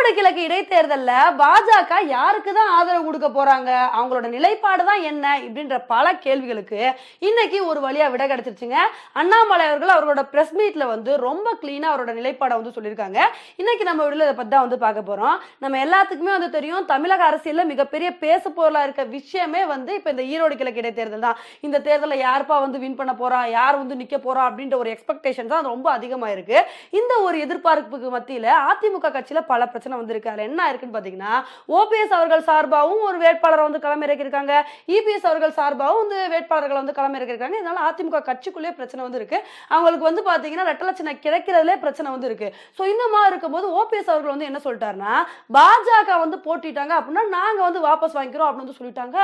ஈரோடு கிழக்கு இடைத்தேர்தல்ல பாஜக யாருக்கு தான் ஆதரவு கொடுக்க போறாங்க, அவங்களோட நிலைப்பாடு தான் என்ன இப்படின்ற பல கேள்விகளுக்கு இன்னைக்கு ஒரு வழியா விடை கிடைச்சிருச்சுங்க. அண்ணாமலை அவர்கள் அவரோட பிரஸ் மீட்ல ரொம்ப கிளீனா அவரோட நிலைப்பாடை சொல்லியிருக்காங்க. இன்னைக்கு நம்ம வீடியோல இதை பத்தி தான் பார்க்க போறோம். நம்ம எல்லாத்துக்குமே தெரியும், தமிழக அரசியல்ல மிகப்பெரிய பேசு பொருளா இருக்க விஷயமே இப்ப இந்த ஈரோடு கிழக்கு இடைத்தேர்தல் தான். இந்த தேர்தலை யாருப்பா வின் பண்ண போறா, யார் நிக்க போறா அப்படின்ற ஒரு எக்ஸ்பெக்டேஷன் தான் ரொம்ப அதிகமா இருக்கு. இந்த ஒரு எதிர்பார்ப்புக்கு மத்தியில அதிமுக கட்சியில பல பிரச்சனை வந்திருக்கு. அதுல என்ன இருக்குன்னு பாத்தீங்கன்னா, ஓபிஎஸ் அவர்கள் சார்பாகவும் ஒரு வேட்பாளரை களமிறக்கி இருக்காங்க, இபிஎஸ் அவர்கள் சார்பாகவும் வேட்பாளர்கள் களமிறக்கி இருக்காங்க. இதனால அதிமுக கட்சிக்குள்ளே பிரச்சனை இருக்கு. அவங்களுக்கு பாத்தீங்கன்னா ரெட்டலை சின்னம் கிடைக்கிறதுலே பிரச்சனை இருக்கு. சோ இந்த மாதிரி இருக்கும்போது ஓபிஎஸ் அவர்கள் என்ன சொல்லிட்டாருன்னா, பாஜக போட்டிட்டாங்க அப்படின்னா நாங்க வாபஸ் வாங்கிக்கிறோம் அப்படின்னு சொல்லிட்டாங்க.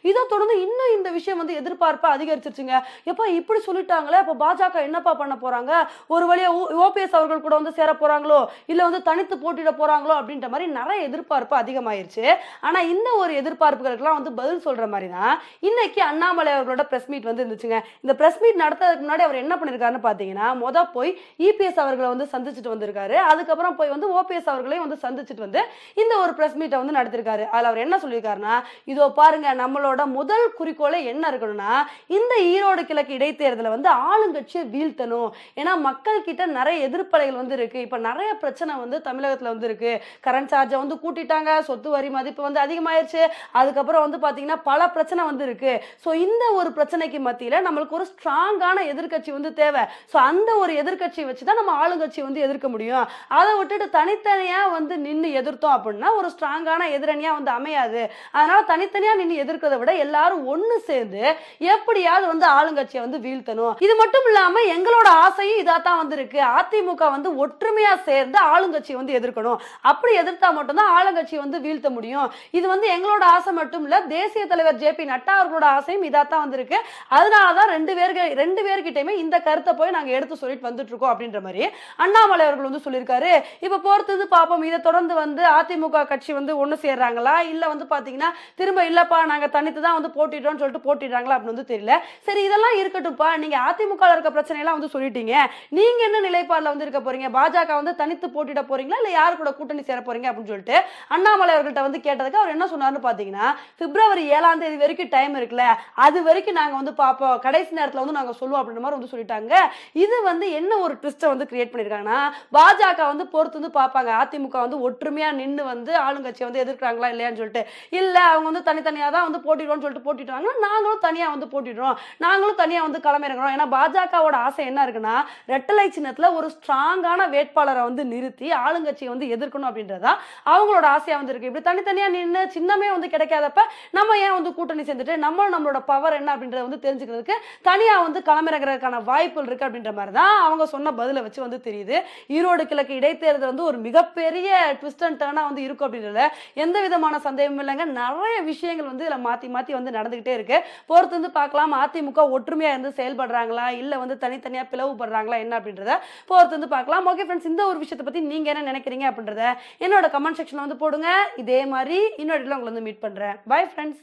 இதை தொடர்ந்து இன்னும் இந்த விஷயம் எதிர்பார்ப்பா அதிகரிச்சிருச்சுங்க. எப்ப இப்படி சொல்லிட்டாங்களே, அப்ப பாஜக என்னப்பா பண்ண போறாங்க, ஒரு வழியா ஓபிஎஸ் அவர்கள் கூட சேர போறாங்களோ இல்ல தனித்து போட்டிட போறாங்களோ அப்படின்ற மாதிரி நிறைய எதிர்பார்ப்பு அதிகமாயிருச்சு. ஆனா இந்த ஒரு எதிர்பார்ப்புகளுக்கெல்லாம் பதில் சொல்ற மாதிரி தான் இன்னைக்கு அண்ணாமலை அவர்களோட பிரஸ் மீட் இருந்துச்சுங்க. இந்த பிரஸ் மீட் நடத்துறதுக்கு முன்னாடி அவர் என்ன பண்ணிருக்காருன்னு பாத்தீங்கன்னா, போய் இபிஎஸ் அவர்களை சந்திச்சுட்டு வந்திருக்காரு. அதுக்கப்புறம் போய் ஓபிஎஸ் அவர்களையும் சந்திச்சுட்டு இந்த ஒரு பிரஸ் மீட்டை நடத்திருக்காரு. அதுல அவர் என்ன சொல்லியிருக்காருன்னா, இதோ பாருங்க, நம்மளோட முதல் குறிக்கோளே என்ன இருக்கணும்னா, இந்த ஈரோடு கிழக்கு இடைத்தேர்தலை ஆளுங்கட்சியை வீழ்த்தணும். ஏன்னா மக்கள் கிட்ட நிறைய எதிர்ப்பலைகள் இருக்கு. இப்ப நிறைய பிரச்சனை தமிழகத்துல இருக்கு. கரண்ட் சார்ஜை கூட்டிட்டாங்க, சொத்து வரி மதிப்பு அதிகமாயிருச்சு. அதுக்கப்புறம் பாத்தீங்கன்னா பல பிரச்சனை இருக்கு. சோ இந்த ஒரு பிரச்சனைக்கு மத்தியில நம்மளுக்கு ஒரு ஸ்ட்ராங்கான எதிர்க்கட்சி தேவை. சோ அந்த ஒரு எதிர்க்கட்சியை வச்சுதான் நம்ம ஆளுங்கட்சி எதிர்க்க முடியும். அதை விட்டுட்டு தனித்தனியா நின்னு எதிர்த்தோம் அப்படின்னா ஒரு ஸ்ட்ராங்கான எதிரணியா அமையாது. அதனால தனித்தனியா நின்று எதிர்க்கிறத விட எல்லாரும் ஒண்ணு சேர்ந்து எப்படியாவது ஆளுங்கட்சியை வீழ்த்தணும். இது மட்டும் இல்லாம எங்களோட ஆசையும் இதாத்தான் இருக்கு. அதிமுக ஒற்றுமையா சேர்ந்து ஆளுங்கட்சியை எதிர்க்கணும். அப்படி எதிர்த்தா மட்டும்தான் ஆளுங்கட்சி வீழ்த்த முடியும். இது எங்களோட ஆசை மட்டும் இல்ல, தேசிய தலைவர் ஜே பி நட்டா அவர்களோட ஆசையும் இதாத்தான் இருக்கு. அதனாலதான் ரெண்டு பேர்கிட்டயுமே இந்த கருத்தை போய் நாங்க எடுத்து சொல்லிட்டு வந்துட்டு இருக்கோம் அப்படின்ற மாதிரி அண்ணாமலை அவர்கள் சொல்லியிருக்காரு. இப்ப பொறுத்து பாப்போம். இதை தொடர்ந்து அதிமுக கட்சி ஒண்ணு சேர்றாங்களா இல்ல பாத்தீங்கன்னா திரும்ப இல்லப்பா நாங்க தனித்து தான் போட்டிட்டோம்னு சொல்லிட்டு போட்டிடுறாங்களா அப்படின்னு தெரியல. சரி, இதெல்லாம் இருக்கட்டும்ப்பா, நீங்க அதிமுக இருக்க பிரச்சனை எல்லாம் சொல்லிட்டீங்க, நீங்க என்ன நிலைப்பாடுல இருக்க போறீங்க, பாஜக தனித்து போட்டிட போறீங்களா இல்ல யாரு கூட கூட்டணி சேர போறீங்க அப்படின்னு சொல்லிட்டு அண்ணாமலை அவர்கள்ட்ட கேட்டதுக்கு அவர் என்ன சொன்னார்னு பாத்தீங்கன்னா, பிப்ரவரி 7ஆம் தேதி வரைக்கும் டைம் இருக்குல்ல, அது வரைக்கும் நாங்க பாப்போம், கடைசி நேரத்துல நாங்க சொல்லுவோம் அப்படின்ற மாதிரி சொல்லிட்டாங்க. இது என்ன ஒரு ட்விஸ்ட கிரியேட் பண்ணிருக்காங்கன்னா, பாஜக பொறுத்து பாப்பாங்க அதிமுக ஒற்றுமையா நின்னு ஆளுங்கட்சியை எதிர்க்கிறாங்களா இல்லையான்னு சொல்லிட்டு. இல்ல அவங்க தனித்தனியா தான் போட்டிடுவோம்னு சொல்லிட்டு போட்டிடுவாங்க, நாங்களும் தனியா போட்டிடுறோம், நாங்களும் தனியா களமிறங்குறோம். ஏன்னா பாஜகவோட ஆசை என்ன இருக்குன்னா, ரெட்டலை சின்னத்துல ஒரு ஸ்ட்ராங்கான வேட்பாளரை நிறுத்தி ஆளுங்கட்சியை எதிர்க்கணும் அப்படின்றதா அவங்களோட ஆசையா இருக்கு. இப்படி தனித்தனியா நின்று சின்னமே கிடைக்காதப்ப நம்ம ஏன் கூட்டணி சேர்ந்துட்டு நம்மளோட பவர் என்ன அப்படின்றத தெரிஞ்சுக்கிறதுக்கு தனியா களமிறங்குறதுக்கான வாய்ப்புகள் இருக்கு அப்படின்ற மாதிரி தான் அவங்க சொன்ன பதில வச்சு தெரியுது. ஈரோடு கிழக்கு இடைத்தேர்தல் ஒரு மிகப்பெரிய ட்விஸ்ட் அண்ட் டர்னா இருக்கும் அப்படின்றதுல எந்த விதமான சந்தேகமும் இல்லைங்க. நிறைய விஷயங்கள் இதுல மாத்தி மாத்தி நடந்துகிட்டே இருக்கு. பொறுத்து பார்க்கலாம், அதிமுக ஒற்றுமையா செயல்படுறாங்களா இல்ல தனித்தனியா பிளவுபடுறாங்களா என்ன அப்படின்றத பொறுத்து பார்க்கலாம். ஓகே ஃப்ரெண்ட்ஸ், இந்த ஒரு விஷயத்தை பத்தி நீங்க என்ன நினைக்கிறீங்க அப்படின்றத என்னோட கமெண்ட் செக்ஷன்ல போடுங்க. இதே மாதிரி இன்னொரு உங்களை மீட் பண்றேன். Bye friends.